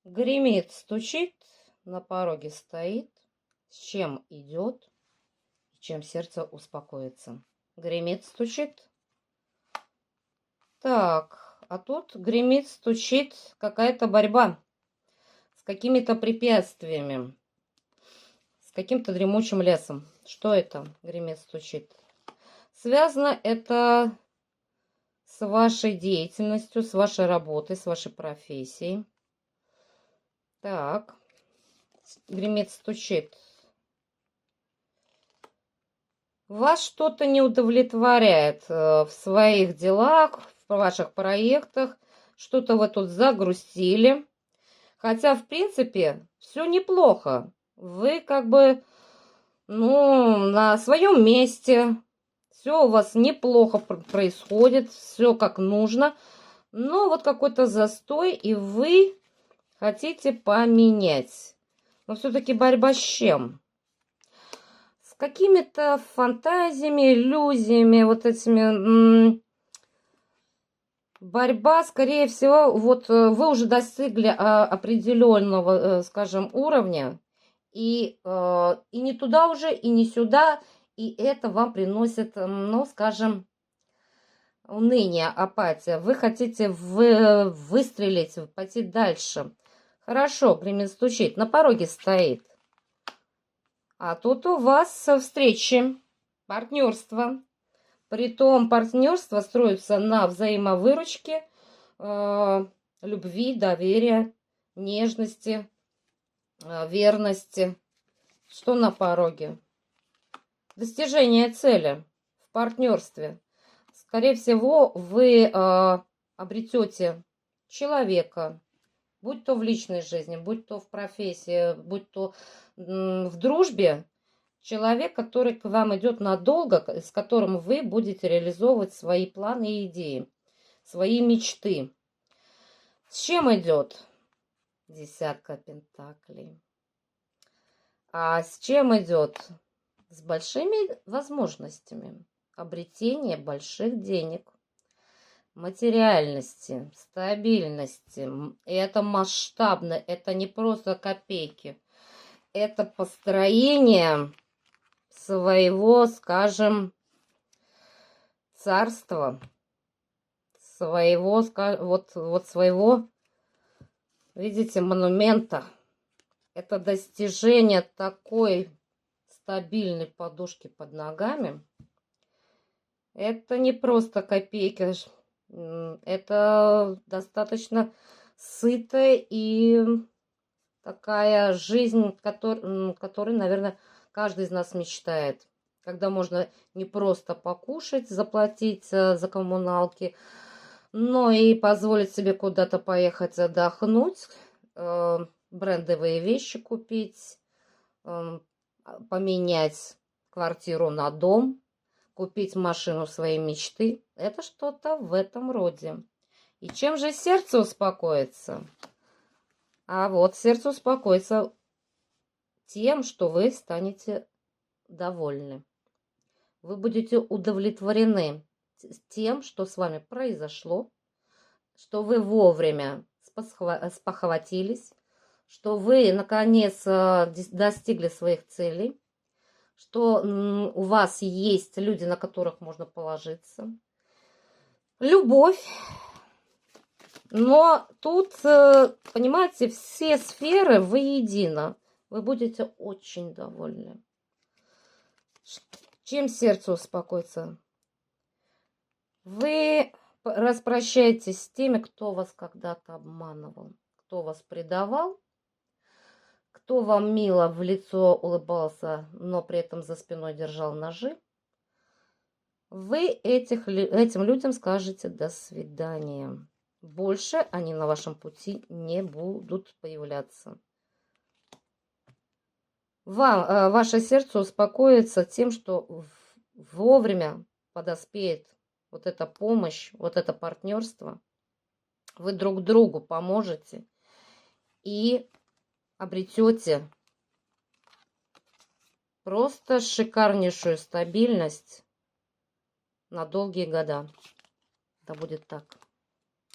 Гремит, стучит, на пороге стоит. С чем идет, чем сердце успокоится. Гремит, стучит. Так, а тут гремит, стучит какая-то борьба с какими-то препятствиями, с каким-то дремучим лесом. Что это? Гремит, стучит. Связано это с вашей деятельностью, с вашей работой, с вашей профессией. Так, гремит, стучит. Вас что-то не удовлетворяет в своих делах, в ваших проектах. Что-то вы тут загрустили. Хотя, в принципе, все неплохо. Вы как бы, на своем месте. Все у вас неплохо происходит. Все как нужно. Но вот какой-то застой, и вы хотите поменять. Но все-таки борьба с чем? С какими-то фантазиями, иллюзиями, вот этими. Борьба, скорее всего, вот вы уже достигли определенного, скажем, уровня, и не туда уже, и не сюда, и это вам приносит, скажем, уныние, апатия. Вы хотите выстрелить, пойти дальше. Хорошо, гремит, стучит, на пороге стоит. А тут у вас встречи, партнерство. Притом партнерство строится на взаимовыручке, любви, доверия, нежности, верности. Что на пороге? Достижение цели в партнерстве. Скорее всего, вы обретете человека, будь то в личной жизни, будь то в профессии, будь то в дружбе. Человек, который к вам идет надолго, с которым вы будете реализовывать свои планы и идеи, свои мечты. С чем идет? Десятка пентаклей. А с чем идет? С большими возможностями обретения больших денег, материальности, стабильности. И это масштабно, это не просто копейки. Это построение своего, скажем, царства, своего, своего, видите, монумента. Это достижение такой стабильной подушки под ногами. Это не просто копейки, это достаточно сытая и такая жизнь, которой, наверное, каждый из нас мечтает. Когда можно не просто покушать, заплатить за коммуналки, но и позволить себе куда-то поехать отдохнуть, брендовые вещи купить, поменять квартиру на дом, купить машину своей мечты. Это что-то в этом роде. И чем же сердце успокоится? А вот сердце успокоится тем, что вы станете довольны. Вы будете удовлетворены тем, что с вами произошло, что вы вовремя спохватились, что вы, наконец, достигли своих целей, что у вас есть люди, на которых можно положиться. Любовь. Но тут, понимаете, все сферы воедино. Вы будете очень довольны. Чем сердце успокоится? Вы распрощаетесь с теми, кто вас когда-то обманывал, кто вас предавал, кто вам мило в лицо улыбался, но при этом за спиной держал ножи. Вы этим людям скажете «до свидания». Больше они на вашем пути не будут появляться. Ваше сердце успокоится тем, что вовремя подоспеет вот эта помощь, вот это партнерство. Вы друг другу поможете и обретете просто шикарнейшую стабильность на долгие года. Да будет так.